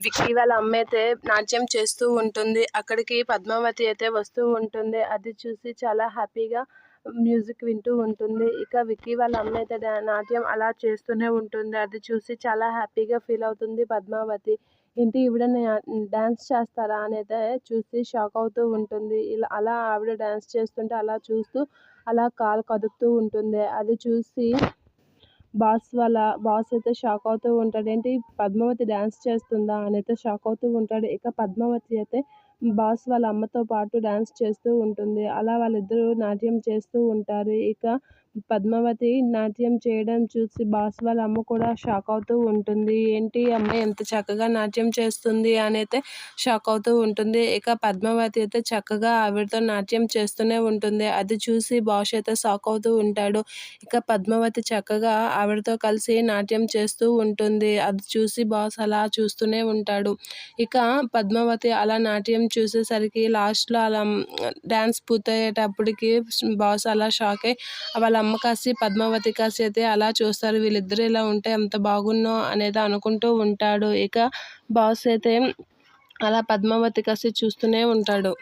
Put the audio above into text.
విక్కీ వాళ్ళ అమ్మ అయితే నాట్యం చేస్తూ ఉంటుంది. అక్కడికి పద్మావతి అయితే వస్తూ ఉంటుంది. అది చూసి చాలా హ్యాపీగా మ్యూజిక్ వింటూ ఉంటుంది. ఇక విక్కీ వాళ్ళ అమ్మ అయితే నాట్యం అలా చేస్తూనే ఉంటుంది. అది చూసి చాలా హ్యాపీగా ఫీల్ అవుతుంది పద్మావతి. ఏంటి ఈవిడ డ్యాన్స్ చేస్తారా అని అయితే చూసి షాక్ అవుతూ ఉంటుంది. అలా ఆవిడ డ్యాన్స్ చేస్తుంటే అలా చూస్తూ అలా కాలు కదుపుతూ ఉంటుంది. అది చూసి బాస్ అయితే షాక్ అవుతూ ఉంటాడు. ఏంటి పద్మావతి డ్యాన్స్ చేస్తుందా అని అయితే షాక్ అవుతూ ఉంటాడు. ఇక పద్మావతి అయితే బాస్ వాళ్ళ అమ్మతో పాటు డ్యాన్స్ చేస్తూ ఉంటుంది. అలా వాళ్ళిద్దరూ నాట్యం చేస్తూ ఉంటారు. ఇక పద్మావతి నాట్యం చేయడం చూసి బాస్ వాళ్ళ అమ్మ కూడా షాక్ అవుతూ ఉంటుంది. ఏంటి ఈ అమ్మాయి ఎంత చక్కగా నాట్యం చేస్తుంది అని అయితే షాక్ అవుతూ ఉంటుంది. ఇక పద్మావతి అయితే చక్కగా ఆవిడతో నాట్యం చేస్తూనే ఉంటుంది. అది చూసి బాస్ అయితే షాక్ అవుతూ ఉంటాడు. ఇక పద్మావతి చక్కగా ఆవిడతో కలిసి నాట్యం చేస్తూ ఉంటుంది. అది చూసి బాస్ అలా చూస్తూనే ఉంటాడు. ఇక పద్మావతి అలా నాట్యం చూసేసరికి లాస్ట్లో అలా డ్యాన్స్ పూర్తయ్యేటప్పటికి బాస్ అలా షాక్ అయ్యి వాళ్ళ అమ్మ కాసి పద్మావతి కాసి అయితే అలా చూస్తారు. వీళ్ళిద్దరూ ఇలా ఉంటే ఎంత బాగున్నో అనేది అనుకుంటూ ఉంటాడు. ఇక బాస్ అయితే అలా పద్మావతి కాసి చూస్తూనే ఉంటాడు.